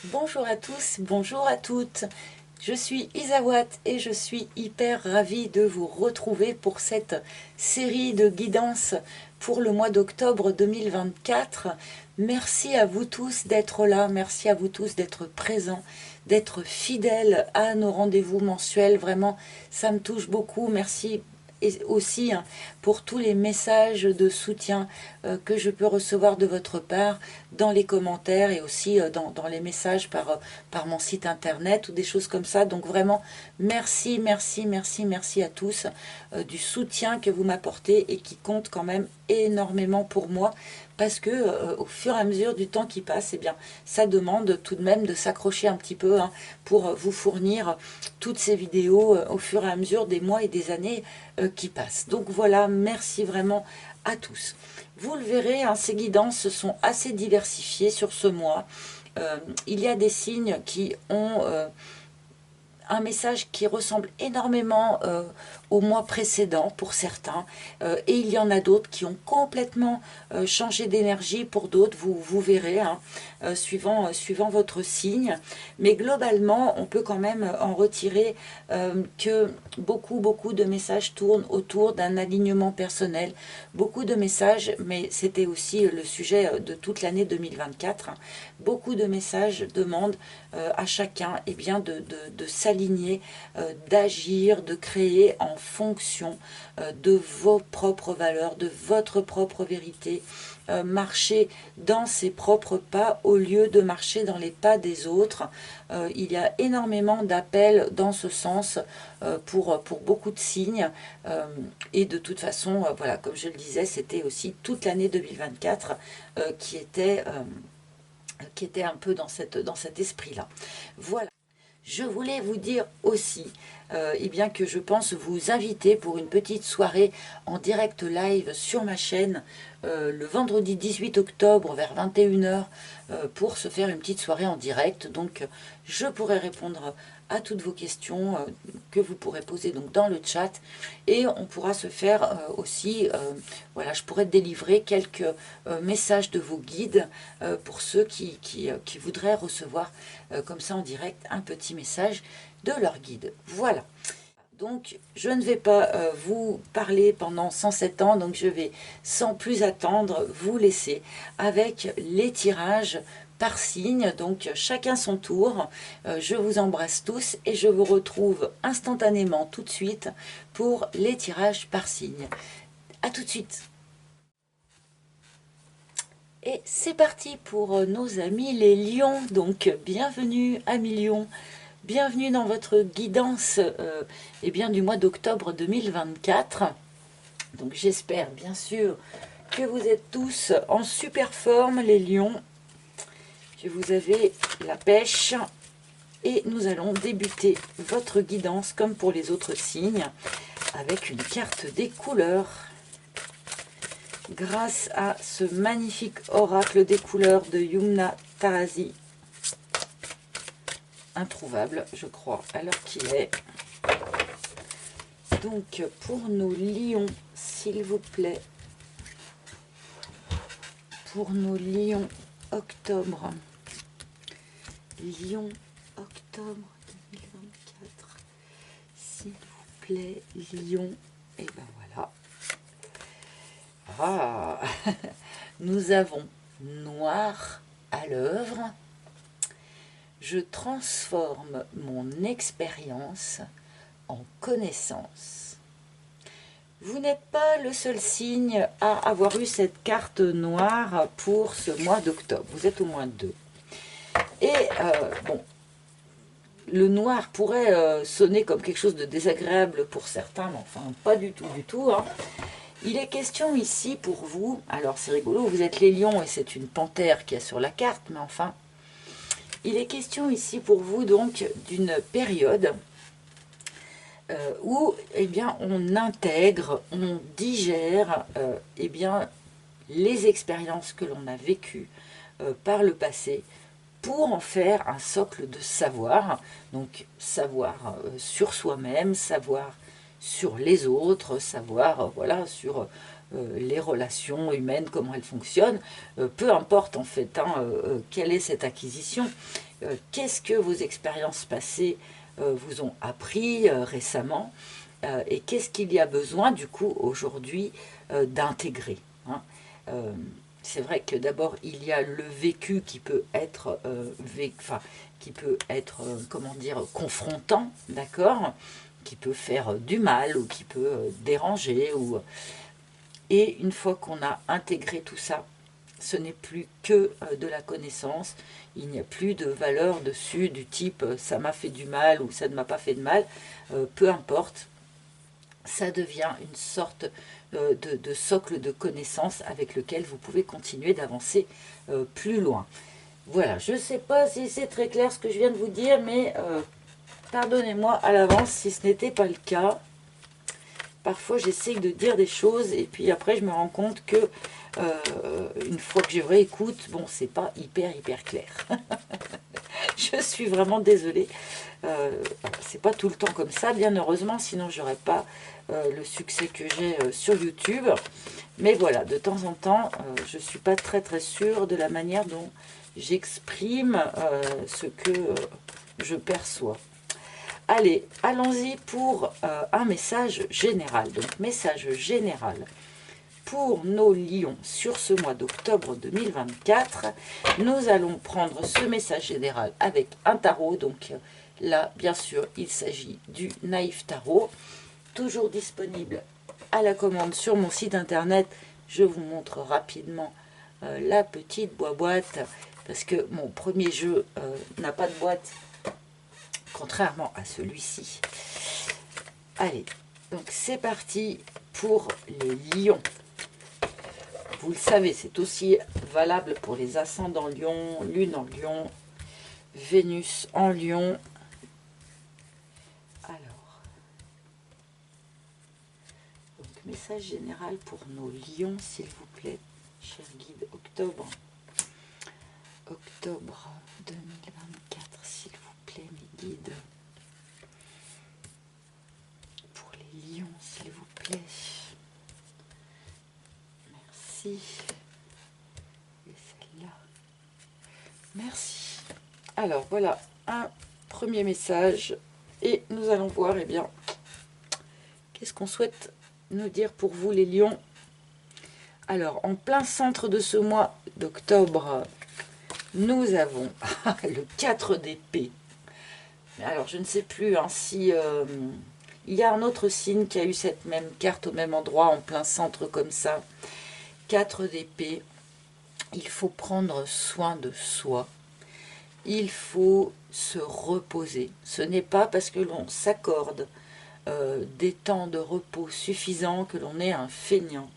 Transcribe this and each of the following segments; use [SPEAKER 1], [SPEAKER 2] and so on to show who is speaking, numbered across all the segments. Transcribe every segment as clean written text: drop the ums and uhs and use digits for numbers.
[SPEAKER 1] Bonjour à tous, bonjour à toutes. Je suis Isawat et je suis hyper ravie de vous retrouver pour cette série de guidance pour le mois d'octobre 2024. Merci à vous tous d'être là, merci à vous tous d'être présents, d'être fidèles à nos rendez-vous mensuels. Vraiment, ça me touche beaucoup. Merci et aussi pour tous les messages de soutien que je peux recevoir de votre part dans les commentaires et aussi dans les messages par mon site internet ou des choses comme ça. Donc vraiment, merci, merci, merci, merci à tous du soutien que vous m'apportez et qui compte quand même énormément pour moi parce que au fur et à mesure du temps qui passe, eh bien, ça demande tout de même de s'accrocher un petit peu pour vous fournir toutes ces vidéos au fur et à mesure des mois et des années qui passent. Donc voilà, merci vraiment à tous. Vous le verrez, ces guidances sont assez diversifiées sur ce mois. Il y a des signes qui ont un message qui ressemble énormément au mois précédent pour certains, et il y en a d'autres qui ont complètement changé d'énergie pour d'autres, vous verrez, suivant votre signe. Mais globalement, on peut quand même en retirer que beaucoup de messages tournent autour d'un alignement personnel, beaucoup de messages, mais c'était aussi le sujet de toute l'année 2024, beaucoup de messages demandent à chacun bien, de s'aligner, d'agir, de créer en fonction de vos propres valeurs, de votre propre vérité, marcher dans ses propres pas au lieu de marcher dans les pas des autres. Il y a énormément d'appels dans ce sens pour beaucoup de signes, et de toute façon, voilà, comme je le disais, c'était aussi toute l'année 2024 qui était un peu dans cet esprit-là. Voilà. Je voulais vous dire aussi bien que je pense vous inviter pour une petite soirée en direct live sur ma chaîne le vendredi 18 octobre vers 21 h pour se faire une petite soirée en direct. Donc je pourrai répondre à toutes vos questions que vous pourrez poser donc dans le chat, et on pourra se faire aussi, voilà, je pourrais délivrer quelques messages de vos guides pour ceux qui voudraient recevoir comme ça en direct un petit message de leur guide. Voilà. Donc, je ne vais pas vous parler pendant 107 ans, donc je vais sans plus attendre vous laisser avec les tirages par signe, donc chacun son tour. Je vous embrasse tous et je vous retrouve instantanément tout de suite pour les tirages par signe. A tout de suite. Et c'est parti pour nos amis les lions. Donc bienvenue amis lions, bienvenue dans votre guidance bien, du mois d'octobre 2024. Donc j'espère bien sûr que vous êtes tous en super forme les lions, que vous avez la pêche, et nous allons débuter votre guidance comme pour les autres signes avec une carte des couleurs. Grâce à ce magnifique oracle des couleurs de Yumna Tarazi, introuvable je crois à l'heure qu'il est. Donc pour nos lions, s'il vous plaît, pour nos lions octobre, lion octobre 2024, s'il vous plaît lion, et ben voilà. Ah, nous avons noir à l'œuvre. Je transforme mon expérience en connaissance. Vous n'êtes pas le seul signe à avoir eu cette carte noire pour ce mois d'octobre. Vous êtes au moins deux. Et bon, le noir pourrait sonner comme quelque chose de désagréable pour certains, mais enfin pas du tout, du tout. Il est question ici pour vous, alors c'est rigolo, vous êtes les lions et c'est une panthère qui est sur la carte, mais enfin, il est question ici pour vous donc d'une période où bien, on intègre, on digère bien, les expériences que l'on a vécues par le passé pour en faire un socle de savoir. Donc savoir sur soi-même, savoir sur les autres, savoir voilà, sur les relations humaines, comment elles fonctionnent, peu importe en fait quelle est cette acquisition, qu'est-ce que vos expériences passées vous ont appris récemment, et qu'est-ce qu'il y a besoin du coup aujourd'hui d'intégrer, hein. C'est vrai que d'abord il y a le vécu qui peut être, comment dire, confrontant, d'accord, qui peut faire du mal ou qui peut déranger. Et une fois qu'on a intégré tout ça, ce n'est plus que de la connaissance. Il n'y a plus de valeur dessus du type ça m'a fait du mal ou ça ne m'a pas fait de mal. Peu importe, ça devient une sorte de socle de connaissances avec lequel vous pouvez continuer d'avancer plus loin. Voilà, je ne sais pas si c'est très clair ce que je viens de vous dire, mais pardonnez-moi à l'avance si ce n'était pas le cas. Parfois j'essaye de dire des choses et puis après je me rends compte que une fois que je réécoute, bon, c'est pas hyper clair. Je suis vraiment désolée. C'est pas tout le temps comme ça, bien heureusement, sinon j'aurais pas le succès que j'ai sur YouTube. Mais voilà, de temps en temps, je suis pas très sûre de la manière dont j'exprime ce que je perçois. Allez, allons-y pour un message général. Donc, message général pour nos lions sur ce mois d'octobre 2024. Nous allons prendre ce message général avec un tarot. Donc là, bien sûr, il s'agit du Naïf Tarot, toujours disponible à la commande sur mon site internet. Je vous montre rapidement la petite boîte, parce que mon premier jeu n'a pas de boîte, contrairement à celui-ci. Allez, donc c'est parti pour les lions. Vous le savez, c'est aussi valable pour les ascendants Lion, Lune en Lion, Vénus en Lion. Alors, donc message général pour nos lions, s'il vous plaît, cher guide octobre. Octobre 2024, s'il vous plaît, mes guides. Pour les lions, s'il vous plaît. Merci. Et celle-là. Merci. Alors, voilà un premier message. Et nous allons voir, eh bien, qu'est-ce qu'on souhaite nous dire pour vous, les lions. Alors, en plein centre de ce mois d'octobre, nous avons le 4 d'épée. Alors, je ne sais plus si... il y a un autre signe qui a eu cette même carte au même endroit, en plein centre comme ça. 4 d'épée. Il faut prendre soin de soi. Il faut se reposer. Ce n'est pas parce que l'on s'accorde des temps de repos suffisants que l'on est un feignant.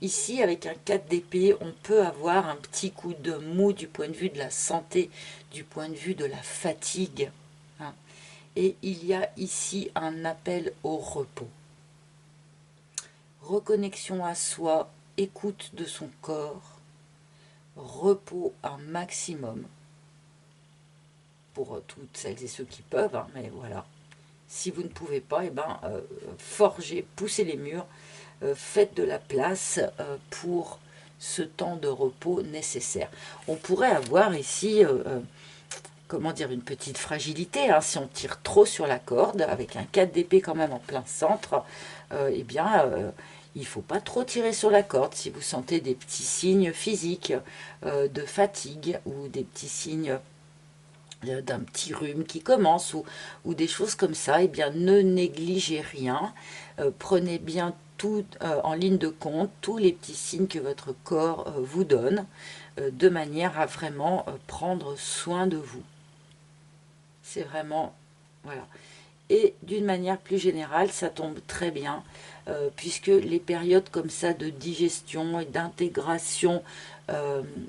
[SPEAKER 1] Ici, avec un 4 d'épée, on peut avoir un petit coup de mou du point de vue de la santé, du point de vue de la fatigue, hein. Et il y a ici un appel au repos. Reconnexion à soi, écoute de son corps, repos un maximum. Pour toutes celles et ceux qui peuvent, hein, mais voilà. Si vous ne pouvez pas, eh ben, forgez, poussez les murs, faites de la place pour ce temps de repos nécessaire. On pourrait avoir ici, comment dire, une petite fragilité, hein, si on tire trop sur la corde, avec un 4 d'épée quand même en plein centre, eh bien, il ne faut pas trop tirer sur la corde. Si vous sentez des petits signes physiques de fatigue ou des petits signes d'un petit rhume qui commence ou des choses comme ça, eh bien ne négligez rien, prenez bien tout en ligne de compte, tous les petits signes que votre corps vous donne, de manière à vraiment prendre soin de vous. C'est vraiment, voilà. Et d'une manière plus générale, ça tombe très bien, puisque les périodes comme ça de digestion et d'intégration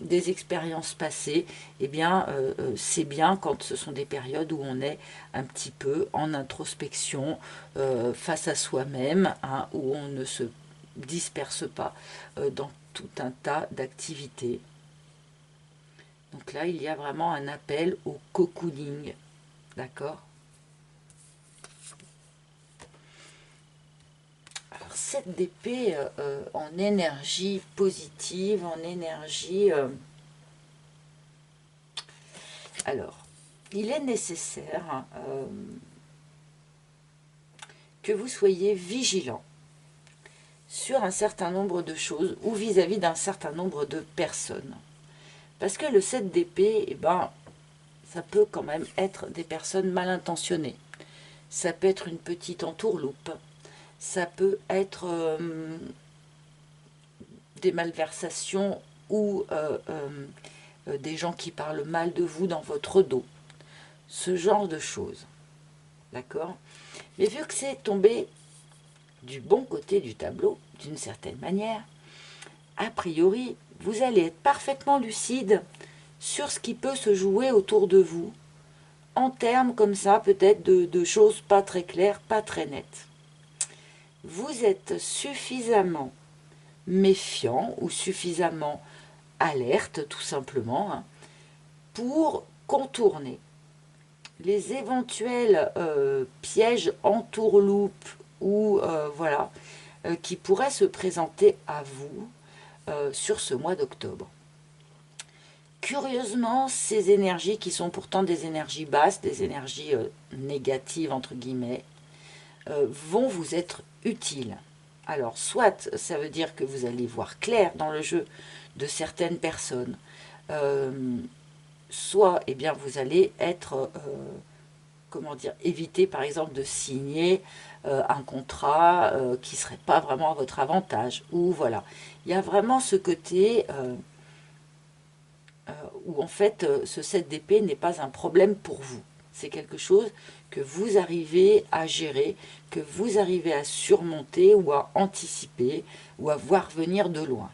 [SPEAKER 1] des expériences passées, eh bien, c'est bien quand ce sont des périodes où on est un petit peu en introspection face à soi-même, hein, où on ne se disperse pas dans tout un tas d'activités. Donc là, il y a vraiment un appel au cocooning, d'accord ? Alors, 7 d'épée en énergie positive, en énergie Alors, il est nécessaire que vous soyez vigilant sur un certain nombre de choses ou vis-à-vis d'un certain nombre de personnes. Parce que le 7 d'épée, eh ben, ça peut quand même être des personnes mal intentionnées. Ça peut être une petite entourloupe. Ça peut être des malversations ou des gens qui parlent mal de vous dans votre dos. Ce genre de choses. D'accord? Mais vu que c'est tombé du bon côté du tableau, d'une certaine manière, a priori, vous allez être parfaitement lucide sur ce qui peut se jouer autour de vous, en termes comme ça, peut-être de choses pas très claires, pas très nettes. Vous êtes suffisamment méfiant ou suffisamment alerte, tout simplement, hein, pour contourner les éventuels pièges entourloupes ou voilà, qui pourraient se présenter à vous sur ce mois d'octobre. Curieusement, ces énergies qui sont pourtant des énergies basses, des énergies négatives entre guillemets, vont vous être utiles. Alors, soit ça veut dire que vous allez voir clair dans le jeu de certaines personnes, soit eh bien, vous allez être, comment dire, éviter par exemple de signer un contrat qui ne serait pas vraiment à votre avantage. Ou voilà, il y a vraiment ce côté où en fait ce 7 d'épée n'est pas un problème pour vous. C'est quelque chose que vous arrivez à gérer, que vous arrivez à surmonter ou à anticiper ou à voir venir de loin.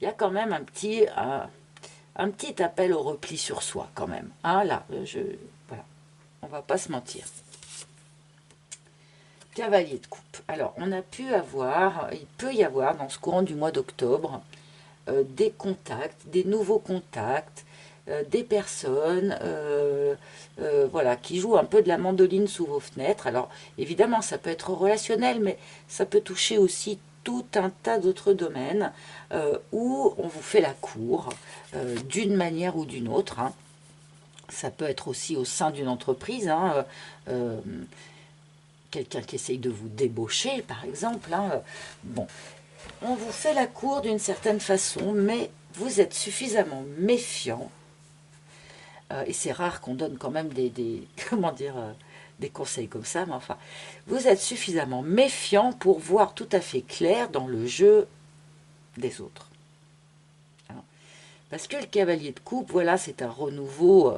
[SPEAKER 1] Il y a quand même un petit appel au repli sur soi quand même. Hein, là, voilà, on va pas se mentir. Cavalier de coupe. Alors, on a pu avoir, il peut y avoir dans ce courant du mois d'octobre, des contacts, des nouveaux contacts, des personnes voilà, qui jouent un peu de la mandoline sous vos fenêtres. Alors, évidemment, ça peut être relationnel, mais ça peut toucher aussi tout un tas d'autres domaines où on vous fait la cour d'une manière ou d'une autre. Hein. Ça peut être aussi au sein d'une entreprise. Hein, quelqu'un qui essaye de vous débaucher, par exemple. Hein. Bon, on vous fait la cour d'une certaine façon, mais vous êtes suffisamment méfiant, et c'est rare qu'on donne quand même comment dire, des conseils comme ça, mais enfin, vous êtes suffisamment méfiant pour voir tout à fait clair dans le jeu des autres. Alors, parce que le cavalier de coupe, voilà, c'est un renouveau,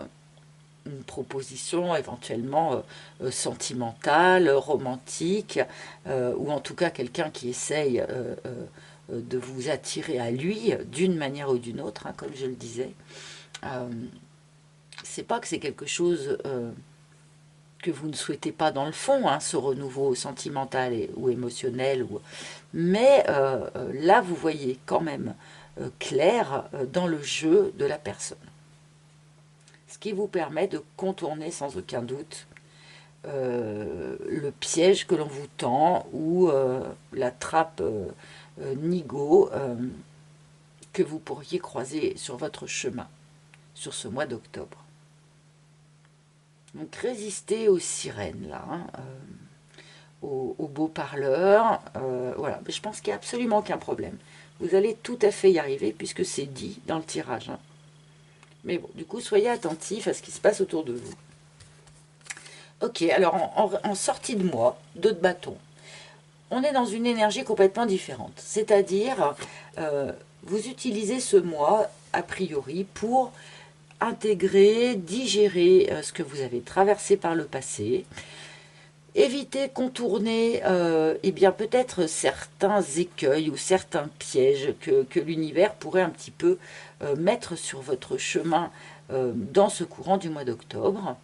[SPEAKER 1] une proposition éventuellement sentimentale, romantique, ou en tout cas quelqu'un qui essaye de vous attirer à lui d'une manière ou d'une autre, hein, comme je le disais. C'est pas que c'est quelque chose que vous ne souhaitez pas dans le fond, hein, ce renouveau sentimental ou émotionnel, mais là vous voyez quand même clair dans le jeu de la personne. Ce qui vous permet de contourner sans aucun doute le piège que l'on vous tend ou la trappe nigo que vous pourriez croiser sur votre chemin, sur ce mois d'octobre. Donc résistez aux sirènes, là, hein, aux beaux parleurs, voilà. Mais je pense qu'il n'y a absolument aucun problème. Vous allez tout à fait y arriver puisque c'est dit dans le tirage. Hein. Mais bon, du coup, soyez attentifs à ce qui se passe autour de vous. Ok, alors en sortie de mois, 2 de bâton, on est dans une énergie complètement différente. C'est-à-dire, vous utilisez ce mois, a priori, pour intégrer, digérer ce que vous avez traversé par le passé, éviter, contourner, eh bien peut-être certains écueils ou certains pièges que l'univers pourrait un petit peu mettre sur votre chemin dans ce courant du mois d'octobre.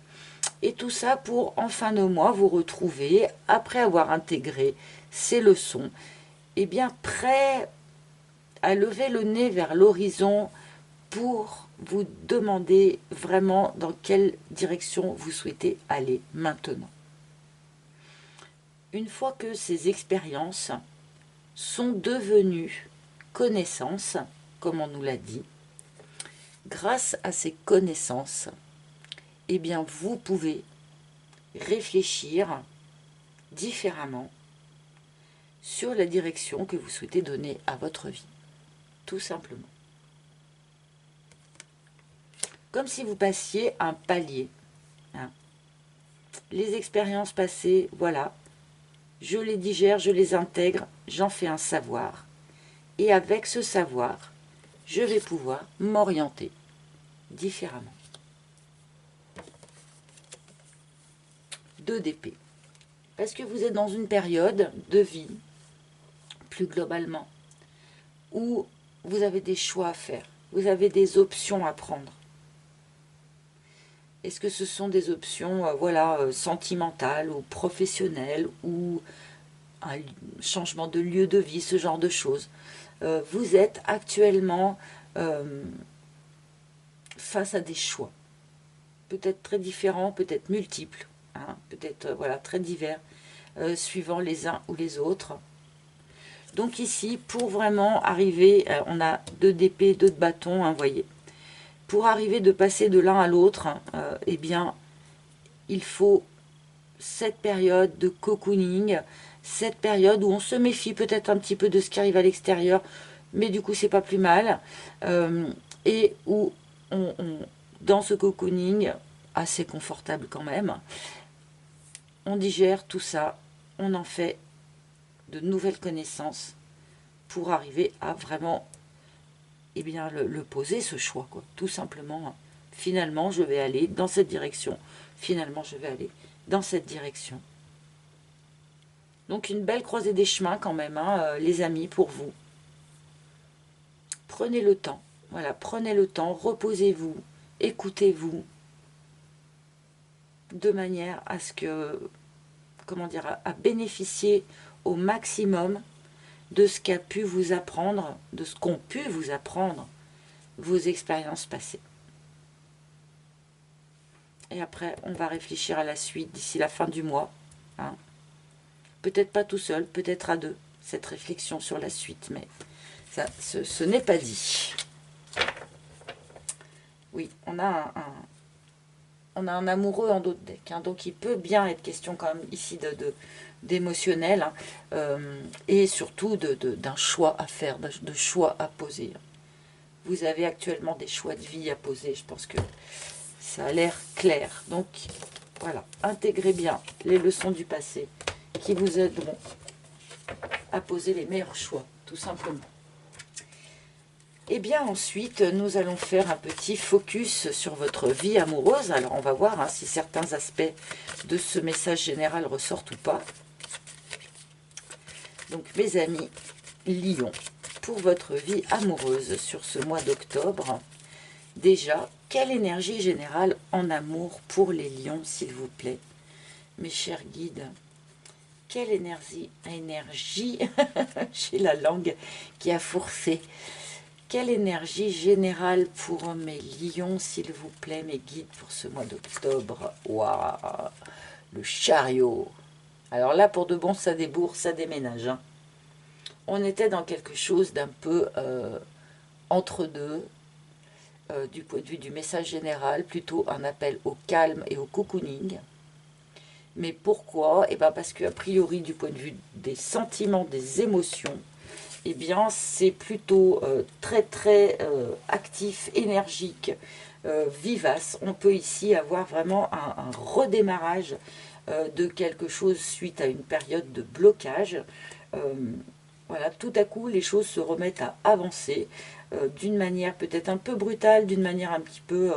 [SPEAKER 1] Et tout ça pour, en fin de mois, vous retrouver, après avoir intégré ces leçons, eh bien prêt à lever le nez vers l'horizon pour vous demander vraiment dans quelle direction vous souhaitez aller maintenant. Une fois que ces expériences sont devenues connaissances, comme on nous l'a dit. Grâce à ces connaissances, eh bien, vous pouvez réfléchir différemment sur la direction que vous souhaitez donner à votre vie, tout simplement. Comme si vous passiez un palier. Hein. Les expériences passées, voilà, je les digère, je les intègre, j'en fais un savoir. Et avec ce savoir, je vais pouvoir m'orienter différemment. 2 d'épée. Parce que vous êtes dans une période de vie, plus globalement, où vous avez des choix à faire, vous avez des options à prendre. Est-ce que ce sont des options sentimentales ou professionnelles ou un changement de lieu de vie, ce genre de choses? Vous êtes actuellement face à des choix, peut-être très différents, peut-être multiples, hein, peut-être très divers, suivant les uns ou les autres. Donc ici, pour vraiment arriver, on a 2 d'épée, 2 de bâton, hein, voyez. Pour arriver de passer de l'un à l'autre, eh bien, il faut cette période de cocooning, cette période où on se méfie peut-être un petit peu de ce qui arrive à l'extérieur, mais du coup, c'est pas plus mal, et où dans ce cocooning, assez confortable quand même, on digère tout ça, on en fait de nouvelles connaissances pour arriver à vraiment le poser, ce choix, quoi. Tout simplement, finalement, je vais aller dans cette direction. Finalement, je vais aller dans cette direction. Donc, une belle croisée des chemins quand même, hein, les amis, pour vous. Prenez le temps. Voilà, prenez le temps, reposez-vous, écoutez-vous, de manière à ce que, à bénéficier au maximum de ce qu'a pu vous apprendre, de ce qu'ont pu vous apprendre vos expériences passées. Et après, on va réfléchir à la suite d'ici la fin du mois. Hein. Peut-être pas tout seul, peut-être à 2, cette réflexion sur la suite, mais ça, ce n'est pas dit. Oui, on a un amoureux en d'autres decks, hein, donc il peut bien être question quand même ici d'émotionnel, hein, et surtout d'un choix à faire, de choix à poser. Vous avez actuellement des choix de vie à poser, je pense que ça a l'air clair. Donc voilà, intégrez bien les leçons du passé qui vous aideront à poser les meilleurs choix, tout simplement. Et bien ensuite, nous allons faire un petit focus sur votre vie amoureuse. Alors on va voir, hein, si certains aspects de ce message général ressortent ou pas. Donc mes amis Lion, pour votre vie amoureuse sur ce mois d'octobre, déjà, quelle énergie générale en amour pour les lions, s'il vous plaît, mes chers guides? Quelle énergie, j'ai la langue qui a forcé. Quelle énergie générale pour mes lions, s'il vous plaît, mes guides, pour ce mois d'octobre? Waouh, le chariot. Alors là, pour de bon, ça débourre, ça déménage. Hein. On était dans quelque chose d'un peu entre deux, du point de vue du message général, plutôt un appel au calme et au cocooning. Mais pourquoi? Eh bien parce qu'a priori, du point de vue des sentiments, des émotions, eh bien c'est plutôt très actif, énergique, vivace. On peut ici avoir vraiment un redémarrage de quelque chose suite à une période de blocage. Voilà, tout à coup, les choses se remettent à avancer d'une manière peut-être un peu brutale, d'une manière un petit peu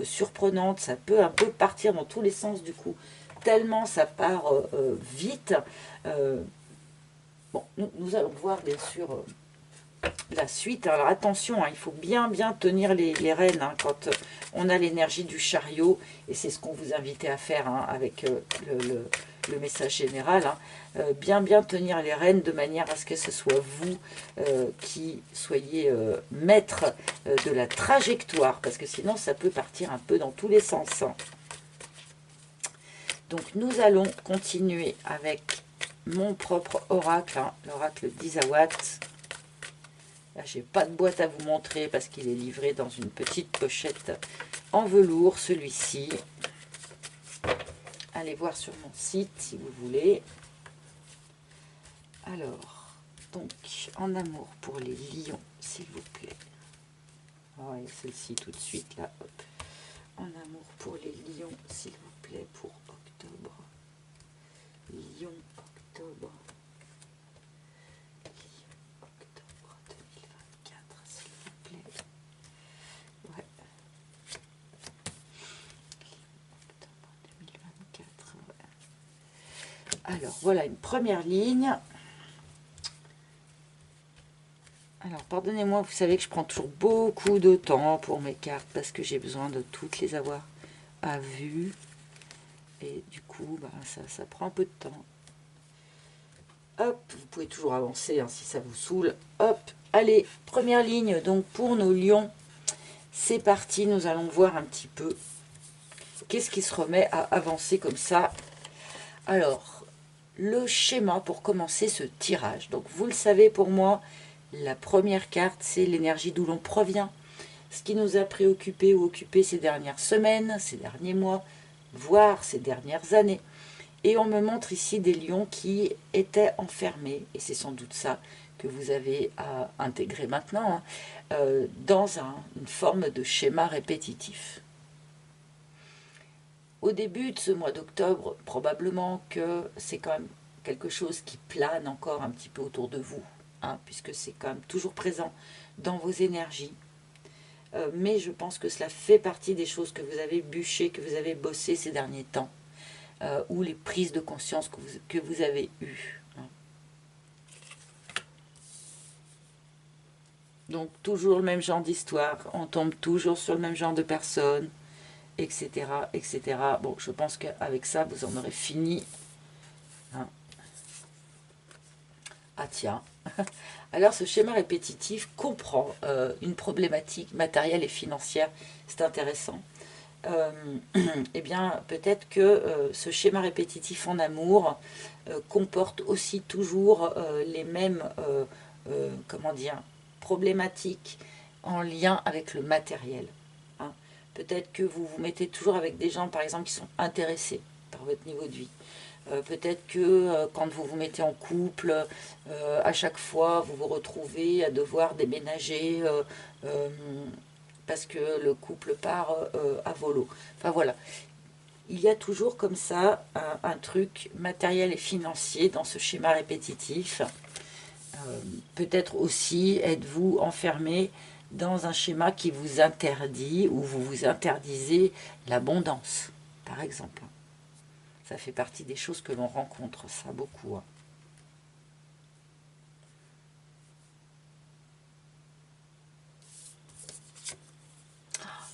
[SPEAKER 1] surprenante. Ça peut un peu partir dans tous les sens du coup, tellement ça part vite. Bon, nous allons voir bien sûr la suite. Alors attention, hein, il faut bien tenir les rênes hein, quand on a l'énergie du chariot, et c'est ce qu'on vous invitait à faire hein, avec le message général, hein, bien tenir les rênes de manière à ce que ce soit vous qui soyez maître de la trajectoire, parce que sinon ça peut partir un peu dans tous les sens. Hein. Donc nous allons continuer avec mon propre oracle, hein, l'oracle d'Izawatt. Là, j'ai pas de boîte à vous montrer parce qu'il est livré dans une petite pochette en velours, celui-ci. Allez voir sur mon site si vous voulez. Alors, donc, en amour pour les lions, s'il vous plaît. Ouais, celle-ci tout de suite, là, hop. En amour pour les lions, s'il vous plaît, pour octobre. Lion, octobre. Lion, octobre 2024, s'il vous plaît. Ouais. Octobre 2024, ouais. Alors, voilà une première ligne. Alors, pardonnez-moi, vous savez que je prends toujours beaucoup de temps pour mes cartes parce que j'ai besoin de toutes les avoir à vue. Et du coup, bah, ça prend un peu de temps. Hop, vous pouvez toujours avancer hein, si ça vous saoule. Hop, allez, première ligne. Donc, pour nos lions, c'est parti. Nous allons voir un petit peu qu'est-ce qui se remet à avancer comme ça. Alors, le schéma pour commencer ce tirage. Donc, vous le savez pour moi, la première carte, c'est l'énergie d'où l'on provient. Ce qui nous a préoccupé ou occupé ces dernières semaines, ces derniers mois, voire ces dernières années. Et on me montre ici des lions qui étaient enfermés, et c'est sans doute ça que vous avez à intégrer maintenant, hein, dans une forme de schéma répétitif. Au début de ce mois d'octobre, probablement que c'est quand même quelque chose qui plane encore un petit peu autour de vous, hein, puisque c'est quand même toujours présent dans vos énergies. Mais je pense que cela fait partie des choses que vous avez bûchées, que vous avez bossé ces derniers temps, ou les prises de conscience que vous avez eues. Hein. Donc toujours le même genre d'histoire, on tombe toujours sur le même genre de personnes, etc., etc. Bon, je pense qu'avec ça, vous en aurez fini. Hein. Ah tiens, alors ce schéma répétitif comprend une problématique matérielle et financière, c'est intéressant. Eh bien peut-être que ce schéma répétitif en amour comporte aussi toujours les mêmes comment dire, problématiques en lien avec le matériel. Hein. Peut-être que vous vous mettez toujours avec des gens par exemple qui sont intéressés par votre niveau de vie. Peut-être que quand vous vous mettez en couple, à chaque fois vous vous retrouvez à devoir déménager parce que le couple part à volo. Enfin voilà, il y a toujours comme ça un truc matériel et financier dans ce schéma répétitif. Peut-être aussi êtes-vous enfermé dans un schéma qui vous interdit ou vous vous interdisez l'abondance, par exemple. Ça fait partie des choses que l'on rencontre, ça, beaucoup. Hein.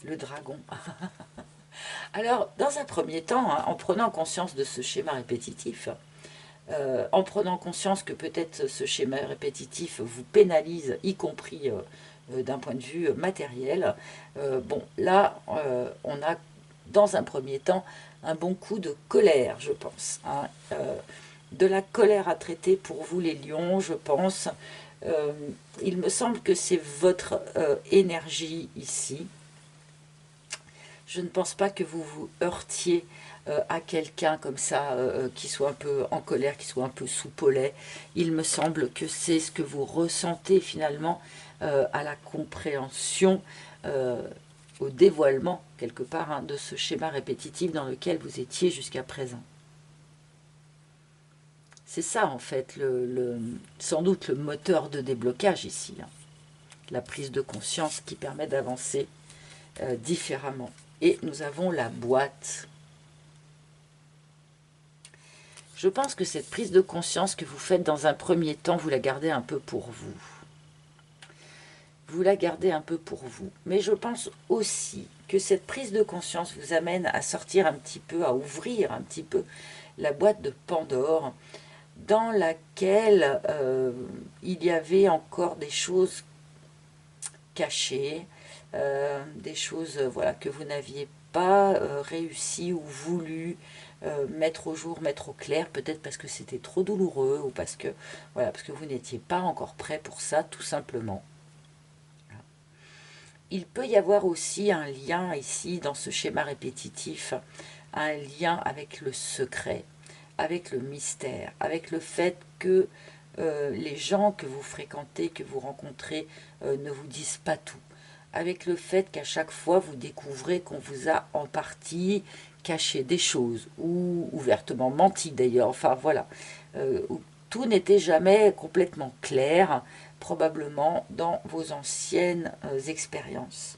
[SPEAKER 1] Le dragon. Alors, dans un premier temps, hein, en prenant conscience de ce schéma répétitif, en prenant conscience que peut-être ce schéma répétitif vous pénalise, y compris d'un point de vue matériel, bon, là, on a, dans un premier temps, un bon coup de colère, je pense. Hein, de la colère à traiter pour vous, les lions, je pense. Il me semble que c'est votre énergie ici. Je ne pense pas que vous vous heurtiez à quelqu'un comme ça, qui soit un peu en colère, qui soit un peu soupolé. Il me semble que c'est ce que vous ressentez finalement à la compréhension, au dévoilement quelque part hein, de ce schéma répétitif dans lequel vous étiez jusqu'à présent. C'est ça en fait, sans doute le moteur de déblocage ici. Hein. La prise de conscience qui permet d'avancer différemment. Et nous avons la boîte. Je pense que cette prise de conscience que vous faites dans un premier temps, vous la gardez un peu pour vous. Vous la gardez un peu pour vous. Mais je pense aussi que cette prise de conscience vous amène à sortir un petit peu, à ouvrir un petit peu la boîte de Pandore, dans laquelle il y avait encore des choses cachées, des choses voilà, que vous n'aviez pas réussi ou voulu mettre au jour, mettre au clair, peut-être parce que c'était trop douloureux ou parce que, voilà, parce que vous n'étiez pas encore prêt pour ça, tout simplement. il peut y avoir aussi un lien ici dans ce schéma répétitif, un lien avec le secret, avec le mystère, avec le fait que les gens que vous fréquentez, que vous rencontrez, ne vous disent pas tout. Avec le fait qu'à chaque fois vous découvrez qu'on vous a en partie caché des choses, ou ouvertement menti d'ailleurs, enfin voilà. Où tout n'était jamais complètement clair, probablement dans vos anciennes expériences.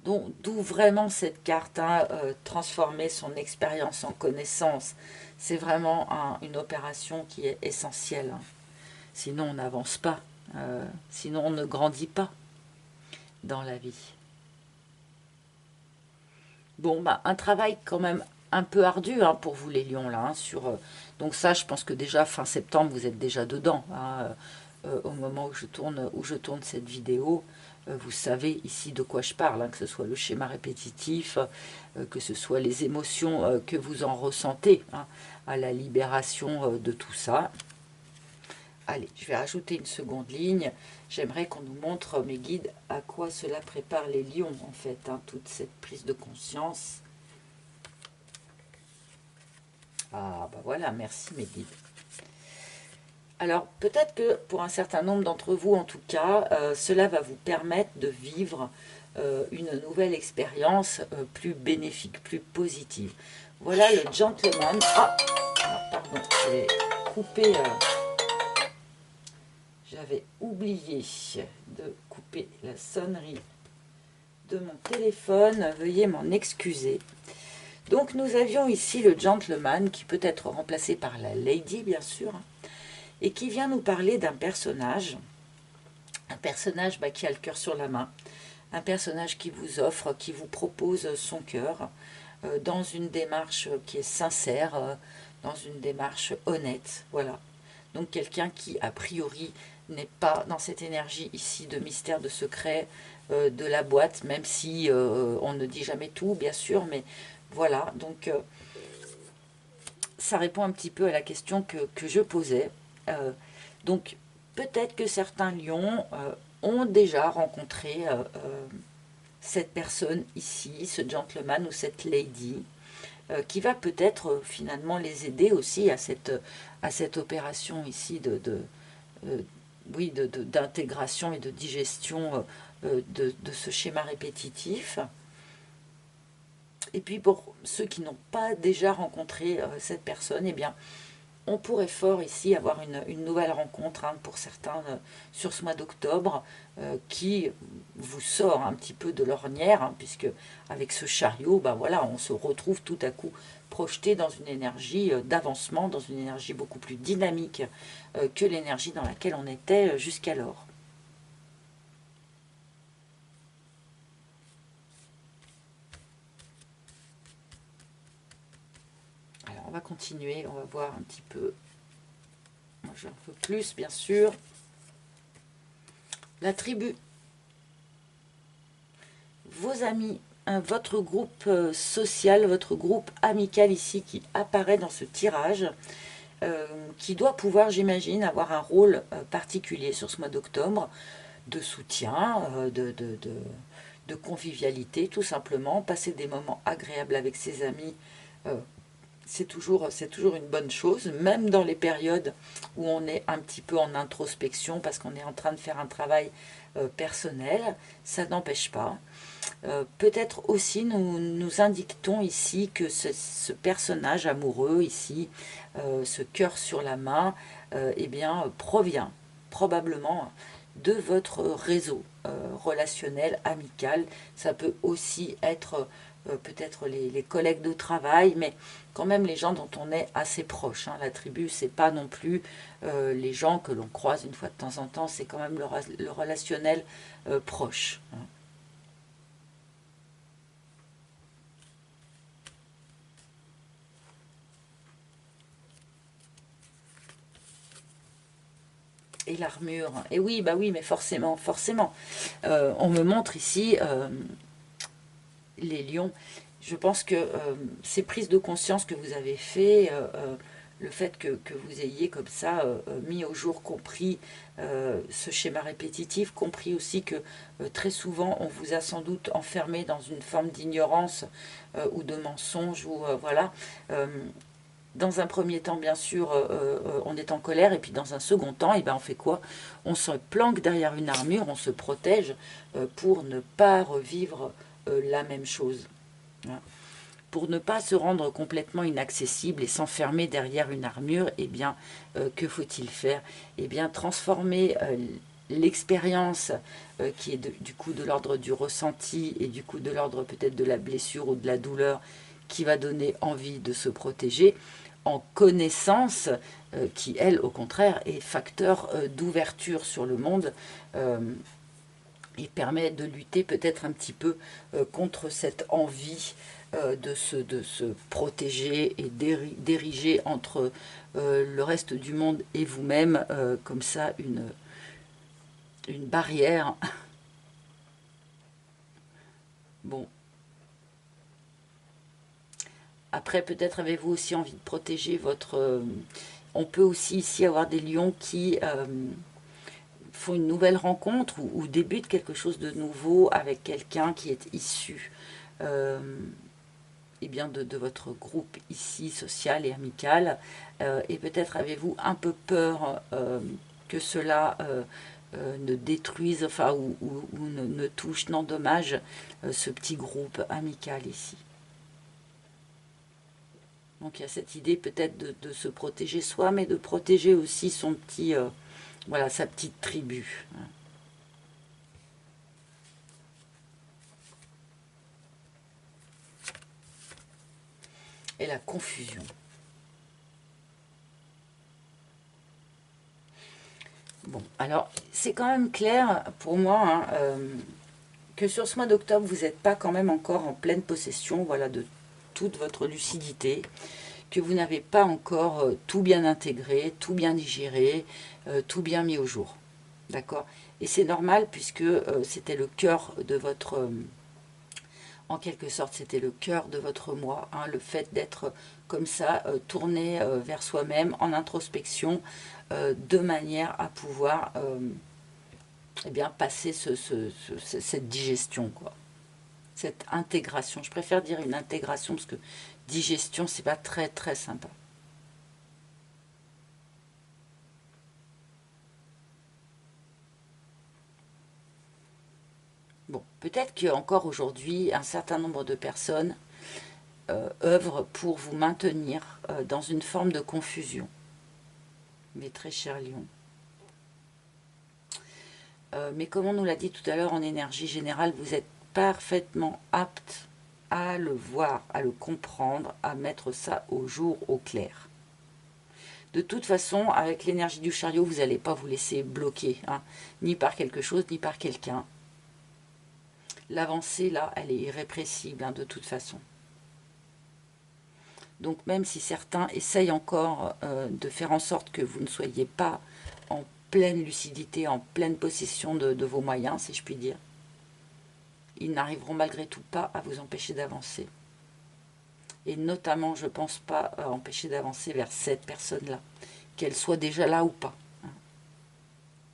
[SPEAKER 1] Donc, d'où vraiment cette carte, hein, transformer son expérience en connaissance. C'est vraiment une opération qui est essentielle, hein. Sinon, on n'avance pas. Sinon, on ne grandit pas dans la vie. Bon, bah, un travail quand même un peu ardu, hein, pour vous les lions, là, hein, donc ça, je pense que déjà, fin septembre, vous êtes déjà dedans, hein, au moment où je tourne cette vidéo. Vous savez ici de quoi je parle, hein, que ce soit le schéma répétitif, que ce soit les émotions que vous en ressentez, hein, à la libération de tout ça. Allez, je vais rajouter une seconde ligne. J'aimerais qu'on nous montre, mes guides, à quoi cela prépare les lions, en fait, hein, toute cette prise de conscience. Ah, bah voilà, merci mes guides. Alors, peut-être que pour un certain nombre d'entre vous, en tout cas, cela va vous permettre de vivre une nouvelle expérience plus bénéfique, plus positive. Voilà le gentleman. Ah, alors, pardon, je vais couper. J'avais oublié de couper la sonnerie de mon téléphone. Veuillez m'en excuser. Donc, nous avions ici le gentleman qui peut être remplacé par la lady, bien sûr, et qui vient nous parler d'un personnage, bah, qui a le cœur sur la main, un personnage qui vous offre, qui vous propose son cœur, dans une démarche qui est sincère, dans une démarche honnête, voilà. Donc quelqu'un qui, a priori, n'est pas dans cette énergie ici de mystère, de secret, de la boîte, même si on ne dit jamais tout, bien sûr, mais voilà, donc ça répond un petit peu à la question que je posais. Donc, peut-être que certains lions ont déjà rencontré cette personne ici, ce gentleman ou cette lady, qui va peut-être finalement les aider aussi à cette opération ici oui, d'intégration et de digestion de ce schéma répétitif. Et puis pour ceux qui n'ont pas déjà rencontré cette personne, eh bien, on pourrait fort ici avoir une nouvelle rencontre, hein, pour certains sur ce mois d'octobre, qui vous sort un petit peu de l'ornière, hein, puisque avec ce chariot, ben voilà, on se retrouve tout à coup projeté dans une énergie d'avancement, dans une énergie beaucoup plus dynamique que l'énergie dans laquelle on était jusqu'alors. Alors on va continuer, on va voir un petit peu. Moi j'ai un peu plus, bien sûr. La tribu. Vos amis, votre groupe social, votre groupe amical ici qui apparaît dans ce tirage, qui doit pouvoir, j'imagine, avoir un rôle particulier sur ce mois d'octobre, de soutien, de convivialité, tout simplement. Passer des moments agréables avec ses amis, c'est toujours une bonne chose, même dans les périodes où on est un petit peu en introspection parce qu'on est en train de faire un travail personnel, ça n'empêche pas. Peut-être aussi nous indiquons ici que ce personnage amoureux ici, ce cœur sur la main, eh bien, provient probablement de votre réseau relationnel, amical. Ça peut aussi être peut-être les collègues de travail, mais quand même les gens dont on est assez proche, hein. La tribu, c'est pas non plus les gens que l'on croise une fois de temps en temps, c'est quand même le relationnel proche, hein. Et l'armure. Et oui, bah oui, mais forcément, forcément. On me montre ici les lions. Je pense que ces prises de conscience que vous avez fait, le fait que vous ayez comme ça mis au jour, compris ce schéma répétitif, compris aussi que très souvent on vous a sans doute enfermé dans une forme d'ignorance ou de mensonge, ou voilà. Dans un premier temps, bien sûr, on est en colère, et puis dans un second temps, on fait quoi? On se planque derrière une armure, on se protège pour ne pas revivre la même chose. Voilà. Pour ne pas se rendre complètement inaccessible et s'enfermer derrière une armure, que faut-il faire? Transformer l'expérience qui est du coup de l'ordre du ressenti et du coup de l'ordre peut-être de la blessure ou de la douleur qui va donner envie de se protéger, en connaissance qui, elle, au contraire, est facteur d'ouverture sur le monde et permet de lutter peut-être un petit peu contre cette envie de se protéger et d'ériger entre le reste du monde et vous-même comme ça une barrière. Bon. Après, peut-être avez-vous aussi envie de protéger votre... on peut aussi ici avoir des lions qui font une nouvelle rencontre ou débutent quelque chose de nouveau avec quelqu'un qui est issu de votre groupe ici, social et amical. Et peut-être avez-vous un peu peur que cela ne détruise, enfin, ou ne touche, n'endommage ce petit groupe amical ici. Donc il y a cette idée peut-être de se protéger soi, mais de protéger aussi son petit, voilà, sa petite tribu. Et la confusion. Bon, alors c'est quand même clair pour moi que sur ce mois d'octobre, vous n'êtes pas quand même encore en pleine possession, voilà, de toute votre lucidité, que vous n'avez pas encore tout bien intégré, tout bien digéré, tout bien mis au jour. D'accord? Et c'est normal puisque c'était le cœur de votre... en quelque sorte, c'était le cœur de votre moi, hein, le fait d'être comme ça, tourné vers soi-même, en introspection, de manière à pouvoir passer cette digestion, quoi. Cette intégration. Je préfère dire une intégration parce que digestion, c'est pas très très sympa. Bon, peut-être qu'encore aujourd'hui, un certain nombre de personnes œuvrent pour vous maintenir dans une forme de confusion. Mes très chers lions. Mais comme on nous l'a dit tout à l'heure en énergie générale, vous êtes parfaitement apte à le voir, à le comprendre, à mettre ça au jour, au clair. De toute façon, avec l'énergie du chariot, vous n'allez pas vous laisser bloquer, hein, ni par quelque chose, ni par quelqu'un. L'avancée, là, elle est irrépressible, hein, de toute façon. Donc même si certains essayent encore de faire en sorte que vous ne soyez pas en pleine lucidité, en pleine possession de vos moyens, si je puis dire, ils n'arriveront malgré tout pas à vous empêcher d'avancer. Et notamment, je ne pense pas empêcher d'avancer vers cette personne-là, qu'elle soit déjà là ou pas, hein,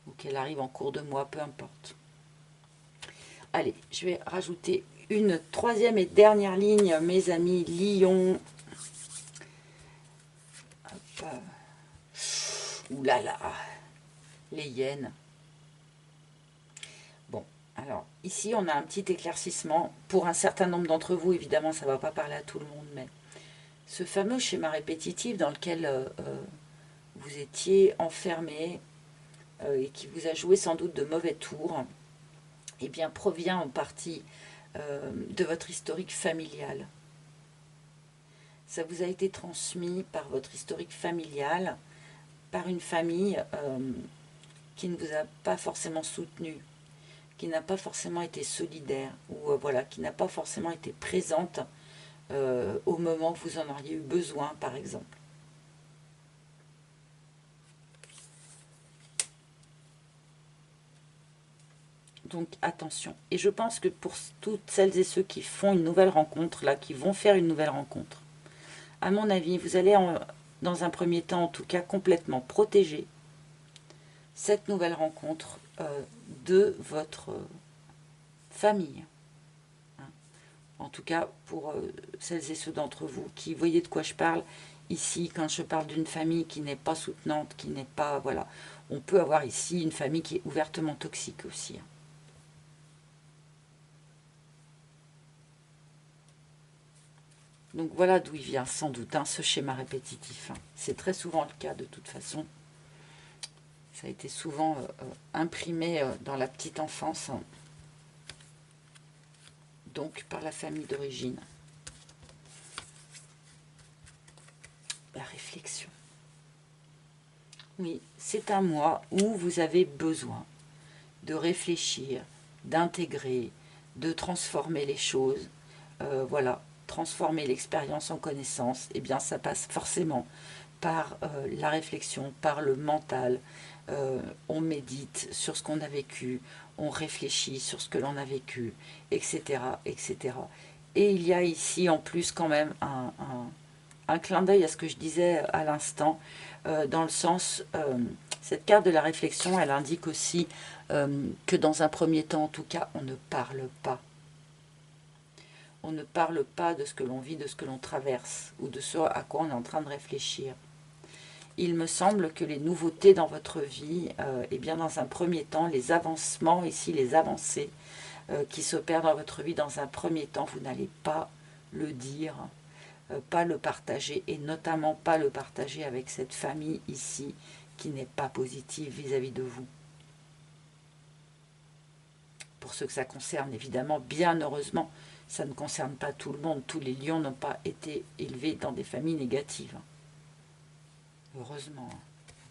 [SPEAKER 1] ou qu'elle arrive en cours de mois, peu importe. Allez, je vais rajouter une troisième et dernière ligne, mes amis lions. Ouh là là, les hyènes. Bon, alors ici on a un petit éclaircissement. Pour un certain nombre d'entre vous, évidemment, ça ne va pas parler à tout le monde, mais ce fameux schéma répétitif dans lequel vous étiez enfermé et qui vous a joué sans doute de mauvais tours, provient en partie de votre historique familial. Ça vous a été transmis par votre historique familial, par une famille qui ne vous a pas forcément soutenu, qui n'a pas forcément été solidaire, ou voilà, qui n'a pas forcément été présente au moment où vous en auriez eu besoin, par exemple. Donc attention. Et je pense que pour toutes celles et ceux qui font une nouvelle rencontre, là, qui vont faire une nouvelle rencontre, à mon avis, vous allez dans un premier temps en tout cas, complètement protéger cette nouvelle rencontre de votre famille. En tout cas, pour celles et ceux d'entre vous qui voyez de quoi je parle, ici, quand je parle d'une famille qui n'est pas soutenante, qui n'est pas... Voilà, on peut avoir ici une famille qui est ouvertement toxique aussi. Donc voilà d'où il vient sans doute, ce schéma répétitif. C'est très souvent le cas de toute façon. Ça a été souvent imprimé dans la petite enfance, donc par la famille d'origine. La réflexion. Oui, c'est un mois où vous avez besoin de réfléchir, d'intégrer, de transformer les choses. Voilà, transformer l'expérience en connaissance, eh bien ça passe forcément par la réflexion, par le mental. On médite sur ce qu'on a vécu, on réfléchit sur ce que l'on a vécu, etc., etc. Et il y a ici en plus quand même un clin d'œil à ce que je disais à l'instant, dans le sens, cette carte de la réflexion, elle indique aussi que dans un premier temps, en tout cas, on ne parle pas. On ne parle pas de ce que l'on vit, de ce que l'on traverse, ou de ce à quoi on est en train de réfléchir. Il me semble que les nouveautés dans votre vie, eh bien dans un premier temps, les avancements, ici les avancées qui s'opèrent dans votre vie, dans un premier temps, vous n'allez pas le dire, pas le partager, et notamment pas le partager avec cette famille ici, qui n'est pas positive vis-à-vis de vous. Pour ceux que ça concerne, évidemment, bien heureusement, ça ne concerne pas tout le monde. Tous les lions n'ont pas été élevés dans des familles négatives. Heureusement,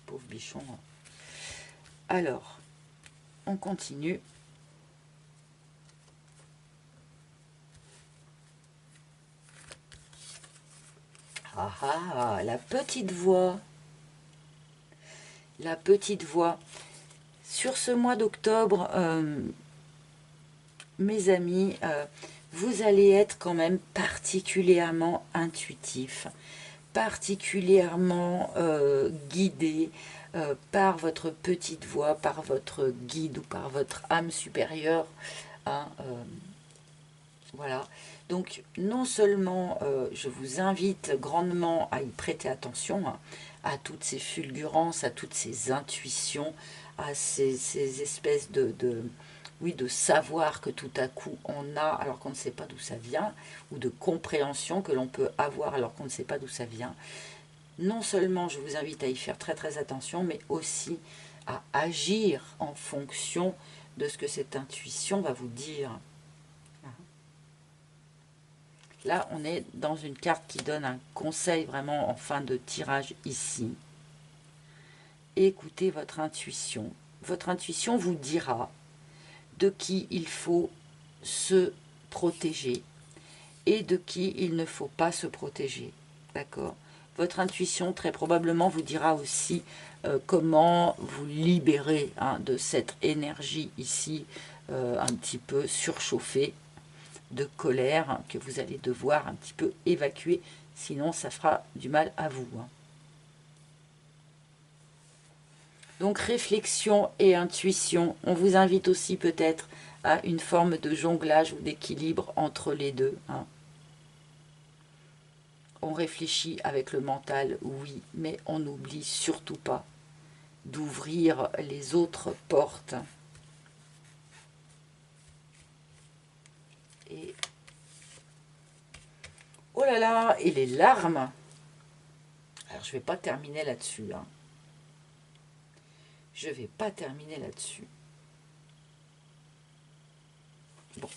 [SPEAKER 1] pauvre bichon. Alors, on continue. Ah ah, la petite voix. La petite voix. Sur ce mois d'octobre, mes amis, vous allez être quand même particulièrement intuitif, particulièrement guidé par votre petite voix, par votre guide ou par votre âme supérieure. Voilà. Donc, non seulement je vous invite grandement à y prêter attention, à toutes ces fulgurances, à toutes ces intuitions, à ces espèces oui, de savoir que tout à coup on a alors qu'on ne sait pas d'où ça vient, ou de compréhension que l'on peut avoir alors qu'on ne sait pas d'où ça vient. Non seulement je vous invite à y faire très très attention, mais aussi à agir en fonction de ce que cette intuition va vous dire. Là, on est dans une carte qui donne un conseil vraiment en fin de tirage ici. Écoutez votre intuition. Votre intuition vous dira de qui il faut se protéger et de qui il ne faut pas se protéger. D'accord ? Votre intuition, très probablement, vous dira aussi comment vous libérer de cette énergie ici, un petit peu surchauffée, de colère que vous allez devoir un petit peu évacuer, sinon ça fera du mal à vous. Donc réflexion et intuition, on vous invite aussi peut-être à une forme de jonglage ou d'équilibre entre les deux. On réfléchit avec le mental, oui, mais on n'oublie surtout pas d'ouvrir les autres portes. Et oh là là, et les larmes. Alors je ne vais pas terminer là-dessus. Je ne vais pas terminer là-dessus. Bon.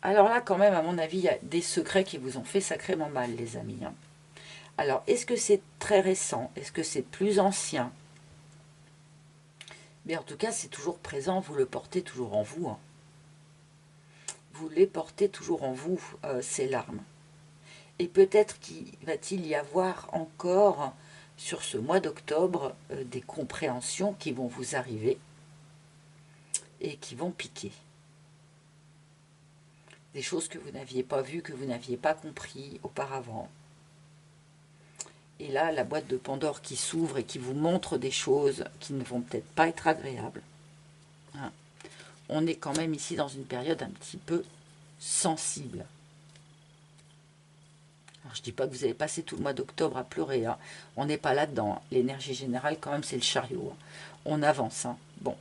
[SPEAKER 1] Alors là, quand même, à mon avis, il y a des secrets qui vous ont fait sacrément mal, les amis. Alors, est-ce que c'est très récent? Est-ce que c'est plus ancien? Mais en tout cas, c'est toujours présent, vous le portez toujours en vous. Vous les portez toujours en vous, ces larmes. Et peut-être qu'il va-t-il y avoir encore, sur ce mois d'octobre, des compréhensions qui vont vous arriver et qui vont piquer. Des choses que vous n'aviez pas vues, que vous n'aviez pas compris auparavant. Et là, la boîte de Pandore qui s'ouvre et qui vous montre des choses qui ne vont peut-être pas être agréables. Hein. On est quand même ici dans une période un petit peu sensible. Alors, je ne dis pas que vous allez passer tout le mois d'octobre à pleurer. Hein. On n'est pas là-dedans. L'énergie générale, quand même, c'est le chariot. Hein. On avance. Hein. Bon.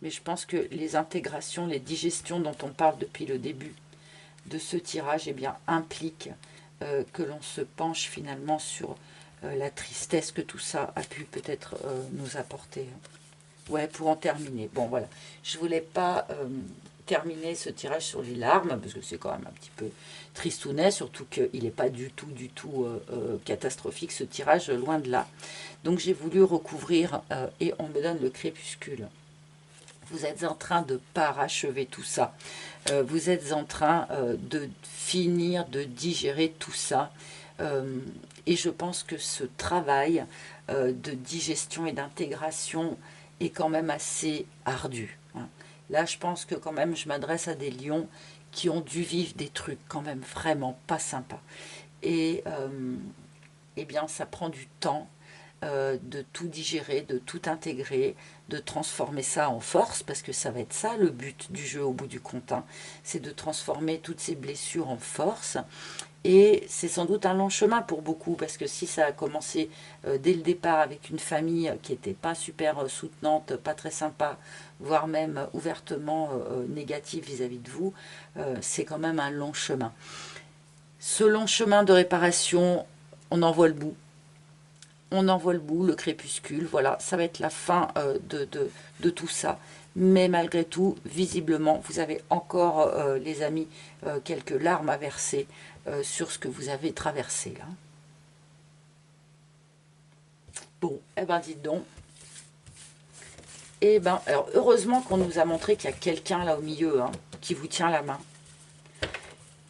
[SPEAKER 1] Mais je pense que les intégrations, les digestions dont on parle depuis le début de ce tirage, eh bien, impliquent que l'on se penche finalement sur la tristesse que tout ça a pu peut-être nous apporter. Ouais, pour en terminer. Bon, voilà. Je ne voulais pas terminer ce tirage sur les larmes, parce que c'est quand même un petit peu tristounet, surtout qu'il n'est pas du tout catastrophique, ce tirage, loin de là. Donc j'ai voulu recouvrir, et on me donne le crépuscule. Vous êtes en train de parachever tout ça. Vous êtes en train de finir de digérer tout ça. Et je pense que ce travail de digestion et d'intégration est quand même assez ardu. Hein. Là, je pense que quand même, je m'adresse à des lions qui ont dû vivre des trucs quand même vraiment pas sympas. Et eh bien, ça prend du temps de tout digérer, de tout intégrer, de transformer ça en force, parce que ça va être ça le but du jeu au bout du compte, hein, c'est de transformer toutes ces blessures en force. Et c'est sans doute un long chemin pour beaucoup, parce que si ça a commencé dès le départ avec une famille qui n'était pas super soutenante, pas très sympa, voire même ouvertement négative vis-à-vis de vous, c'est quand même un long chemin. Ce long chemin de réparation, on en voit le bout. On en voit le bout, le crépuscule, voilà, ça va être la fin de tout ça. Mais malgré tout, visiblement, vous avez encore, les amis, quelques larmes à verser sur ce que vous avez traversé, là. Bon, eh ben dites donc. Eh ben, alors, heureusement qu'on nous a montré qu'il y a quelqu'un là au milieu, hein, qui vous tient la main.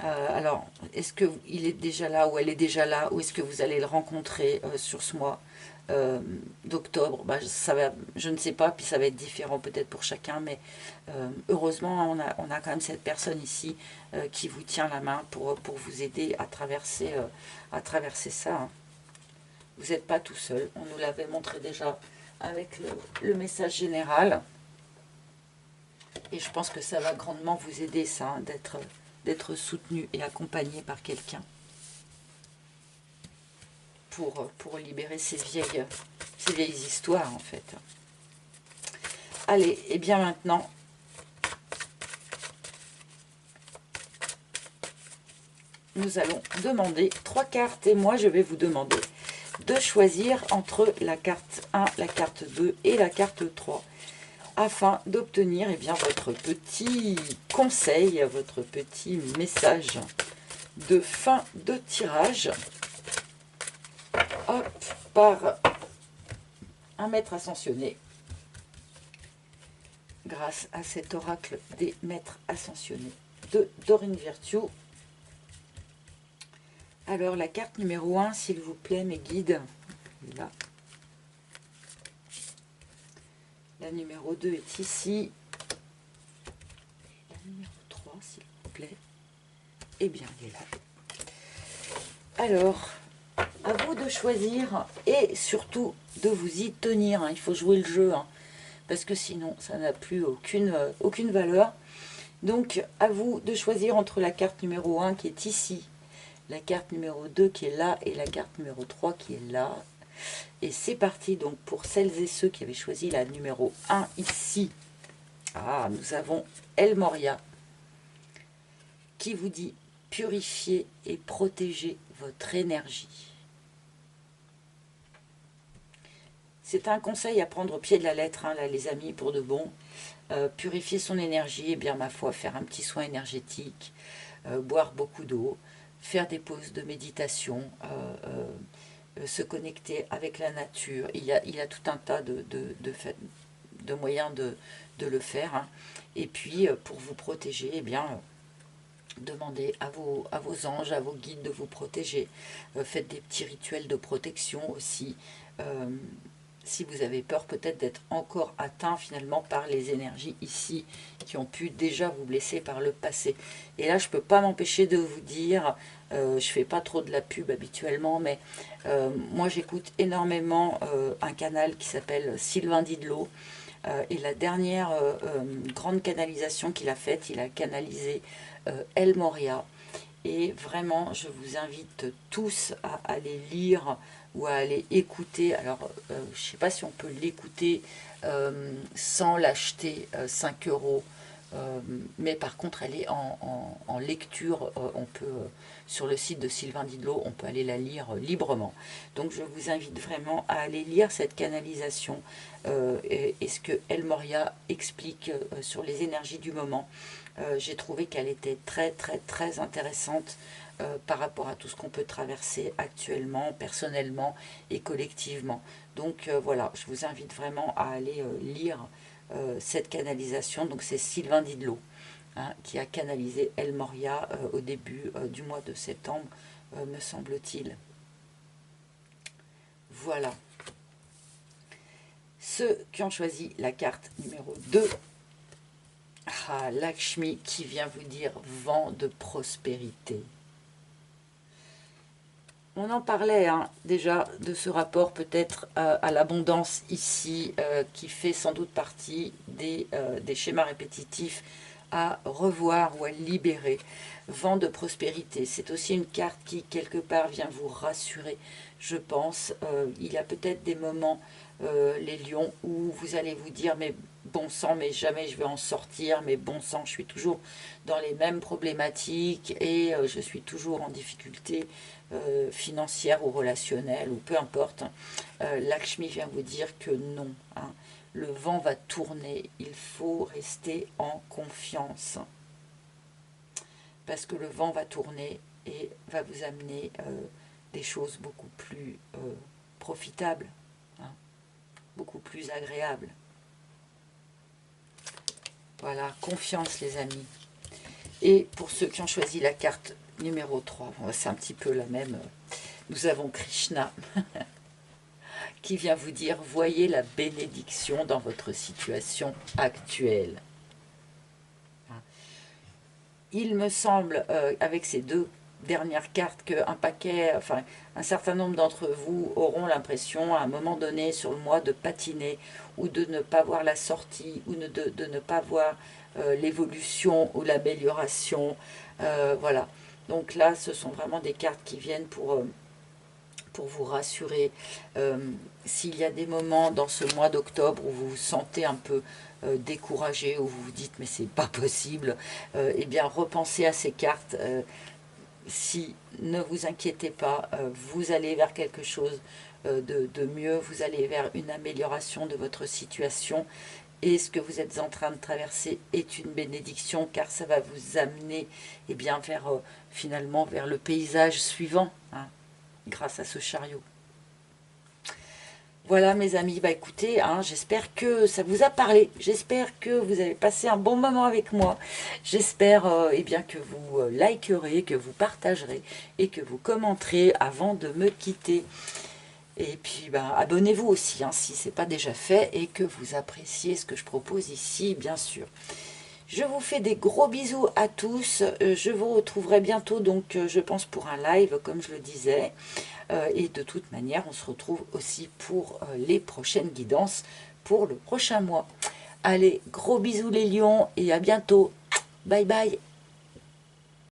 [SPEAKER 1] Alors, est-ce qu'il est déjà là ou elle est déjà là, ou est-ce que vous allez le rencontrer sur ce mois d'octobre? Je ne sais pas, puis ça va être différent peut-être pour chacun, mais heureusement, on a quand même cette personne ici qui vous tient la main pour vous aider à traverser ça. Hein. Vous n'êtes pas tout seul, on nous l'avait montré déjà avec le message général. Et je pense que ça va grandement vous aider, ça, hein, d'être soutenu et accompagné par quelqu'un pour libérer ces vieilles histoires, en fait. Allez, et bien maintenant, nous allons demander 3 cartes, et moi je vais vous demander de choisir entre la carte 1, la carte 2 et la carte 3, afin d'obtenir eh bien, votre petit conseil, votre petit message de fin de tirage. Hop, par un maître ascensionné, grâce à cet oracle des maîtres ascensionnés de Dorine Virtue. Alors, la carte numéro 1, s'il vous plaît, mes guides, là. La numéro 2 est ici. Et la numéro 3, s'il vous plaît. Eh bien, elle est là. Alors, à vous de choisir et surtout de vous y tenir. Hein. Il faut jouer le jeu, hein, parce que sinon, ça n'a plus aucune valeur. Donc, à vous de choisir entre la carte numéro 1 qui est ici, la carte numéro 2 qui est là et la carte numéro 3 qui est là. Et c'est parti donc pour celles et ceux qui avaient choisi la numéro 1 ici. Ah, nous avons El Moria qui vous dit purifier et protéger votre énergie. C'est un conseil à prendre au pied de la lettre, hein, là, les amis, pour de bon. Purifier son énergie, et bien ma foi, faire un petit soin énergétique, boire beaucoup d'eau, faire des pauses de méditation, se connecter avec la nature. Il y a tout un tas de moyens de le faire. Hein. Et puis, pour vous protéger, eh bien, demandez à vos anges, à vos guides de vous protéger. Faites des petits rituels de protection aussi. si vous avez peur peut-être d'être encore atteint finalement par les énergies ici qui ont pu déjà vous blesser par le passé. Et là, je ne peux pas m'empêcher de vous dire, je ne fais pas trop de la pub habituellement, mais moi j'écoute énormément un canal qui s'appelle Sylvain Didlot. Et la dernière grande canalisation qu'il a faite, il a canalisé El Moria. Et vraiment, je vous invite tous à aller lire ou à aller écouter. Alors, je ne sais pas si on peut l'écouter sans l'acheter 5 euros. Mais par contre, elle est en lecture. On peut, sur le site de Sylvain Didlot, on peut aller la lire librement. Donc, je vous invite vraiment à aller lire cette canalisation et ce que El Moria explique sur les énergies du moment. J'ai trouvé qu'elle était très très très intéressante par rapport à tout ce qu'on peut traverser actuellement, personnellement et collectivement. Donc voilà, je vous invite vraiment à aller lire cette canalisation. Donc c'est Sylvain Didlot qui a canalisé El Moria au début du mois de septembre, me semble-t-il. Voilà. Ceux qui ont choisi la carte numéro 2, Lakshmi qui vient vous dire vent de prospérité. On en parlait déjà de ce rapport peut-être à l'abondance ici, qui fait sans doute partie des schémas répétitifs à revoir ou à libérer. Vent de prospérité, c'est aussi une carte qui quelque part vient vous rassurer, je pense. Il y a peut-être des moments, les lions, où vous allez vous dire mais bon sang, mais jamais je vais en sortir, mais bon sang, je suis toujours dans les mêmes problématiques et je suis toujours en difficulté financière ou relationnelle, ou peu importe. Lakshmi vient vous dire que non, le vent va tourner, il faut rester en confiance. Parce que le vent va tourner et va vous amener des choses beaucoup plus profitables, beaucoup plus agréables. Voilà, confiance les amis. Et pour ceux qui ont choisi la carte numéro 3, c'est un petit peu la même. Nous avons Krishna qui vient vous dire, voyez la bénédiction dans votre situation actuelle. Il me semble, avec ces deux dernières cartes, un certain nombre d'entre vous auront l'impression, à un moment donné sur le mois, de patiner, ou de ne pas voir la sortie, ou de ne pas voir l'évolution ou l'amélioration. Voilà. Donc là, ce sont vraiment des cartes qui viennent pour vous rassurer. S'il y a des moments dans ce mois d'octobre où vous vous sentez un peu découragé, où vous vous dites mais c'est pas possible, eh bien repensez à ces cartes. Si ne vous inquiétez pas, vous allez vers quelque chose de mieux, vous allez vers une amélioration de votre situation. Et ce que vous êtes en train de traverser est une bénédiction, car ça va vous amener bien, finalement vers le paysage suivant, grâce à ce chariot. Voilà mes amis, écoutez, j'espère que ça vous a parlé, j'espère que vous avez passé un bon moment avec moi, j'espère bien que vous likerez, que vous partagerez et que vous commenterez avant de me quitter. Et puis abonnez-vous aussi si ce n'est pas déjà fait et que vous appréciez ce que je propose ici, bien sûr. Je vous fais des gros bisous à tous. Je vous retrouverai bientôt, donc je pense pour un live, comme je le disais. Et de toute manière, on se retrouve aussi pour les prochaines guidances pour le prochain mois. Allez, gros bisous les lions et à bientôt. Bye bye.